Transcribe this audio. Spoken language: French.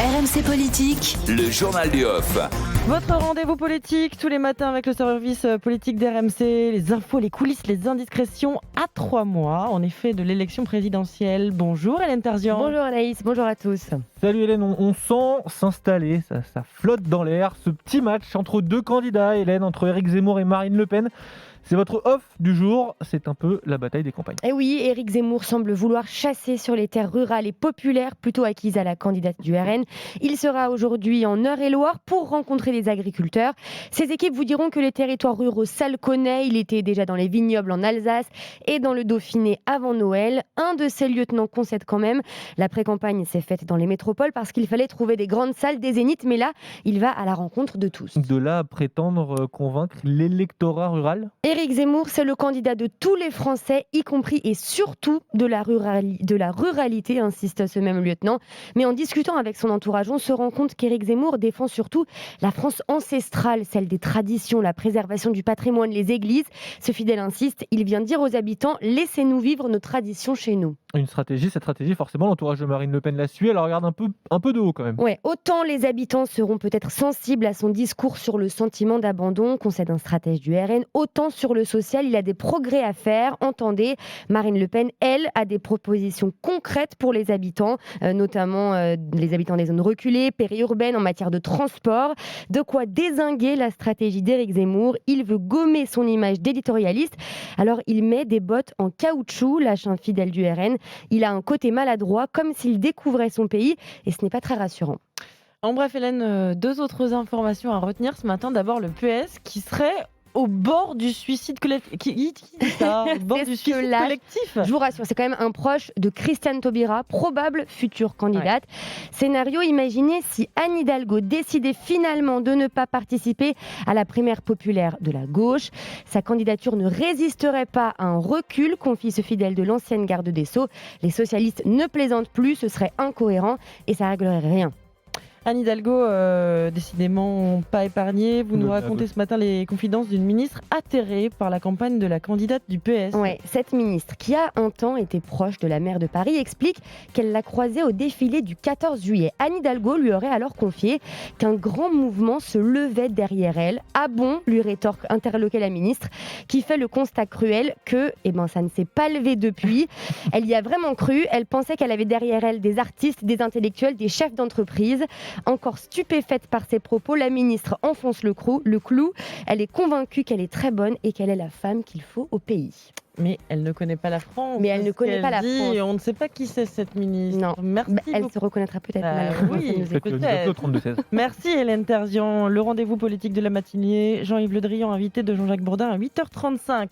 RMC Politique, le journal du off. Votre rendez-vous politique tous les matins avec le service politique d'RMC, les infos, les coulisses, les indiscrétions à 3 mois, en effet, de l'élection présidentielle. Bonjour Hélène Tarzian. Bonjour Anaïs, bonjour à tous. Salut Hélène, on sent s'installer, ça flotte dans l'air, ce petit match entre deux candidats, Hélène, entre Éric Zemmour et Marine Le Pen. C'est votre off du jour, c'est un peu la bataille des campagnes. Et oui, Éric Zemmour semble vouloir chasser sur les terres rurales et populaires, plutôt acquises à la candidate du RN. Il sera aujourd'hui en Eure-et-Loire pour rencontrer les agriculteurs. Ces équipes vous diront que les territoires ruraux, ça le connaît. Il était déjà dans les vignobles en Alsace et dans le Dauphiné avant Noël. Un de ses lieutenants concède quand même. La pré-campagne s'est faite dans les métropoles parce qu'il fallait trouver des grandes salles, des zéniths. Mais là, il va à la rencontre de tous. De là à prétendre convaincre l'électorat rural ? Éric Zemmour, c'est le candidat de tous les Français, y compris et surtout de la ruralité, insiste ce même lieutenant. Mais en discutant avec son entourage, on se rend compte qu'Éric Zemmour défend surtout la France ancestrale, celle des traditions, la préservation du patrimoine, les églises. Ce fidèle insiste, il vient dire aux habitants « Laissez-nous vivre nos traditions chez nous ». Cette stratégie, forcément, l'entourage de Marine Le Pen la suit, elle la regarde un peu de haut quand même. Ouais, autant les habitants seront peut-être sensibles à son discours sur le sentiment d'abandon, concède un stratège du RN, autant sur le social, il a des progrès à faire. Entendez, Marine Le Pen, elle, a des propositions concrètes pour les habitants, notamment les habitants des zones reculées, périurbaines, en matière de transport. De quoi dézinguer la stratégie d'Éric Zemmour. Il veut gommer son image d'éditorialiste. Alors, il met des bottes en caoutchouc, lâche un fidèle du RN. Il a un côté maladroit, comme s'il découvrait son pays, et ce n'est pas très rassurant. En bref, Hélène, 2 autres informations à retenir ce matin. D'abord, le PS qui serait au bord du suicide collectif. Qui dit ça ? Au bord du suicide collectif. Je vous rassure, c'est quand même un proche de Christiane Taubira, probable future candidate. Ouais. Scénario imaginé si Anne Hidalgo décidait finalement de ne pas participer à la primaire populaire de la gauche. Sa candidature ne résisterait pas à un recul, confie ce fidèle de l'ancienne garde des Sceaux. Les socialistes ne plaisantent plus, ce serait incohérent et ça réglerait rien. Anne Hidalgo, décidément pas épargnée. Vous nous racontez ce matin les confidences d'une ministre atterrée par la campagne de la candidate du PS. Ouais, cette ministre, qui a un temps été proche de la maire de Paris, explique qu'elle l'a croisée au défilé du 14 juillet. Anne Hidalgo lui aurait alors confié qu'un grand mouvement se levait derrière elle. Ah bon, lui rétorque interloquée la ministre, qui fait le constat cruel que ça ne s'est pas levé depuis. Elle y a vraiment cru. Elle pensait qu'elle avait derrière elle des artistes, des intellectuels, des chefs d'entreprise. Encore stupéfaite par ses propos, la ministre enfonce le clou. Elle est convaincue qu'elle est très bonne et qu'elle est la femme qu'il faut au pays. Mais elle ne connaît pas la France. Mais elle ne connaît pas la France. On ne sait pas qui c'est cette ministre. Non. Merci elle beaucoup. se reconnaîtra peut-être. Oui, peut-être. Merci Hélène Tarzian. Le rendez-vous politique de la matinée. Jean-Yves Le Drian, invité de Jean-Jacques Bourdin à 8h35.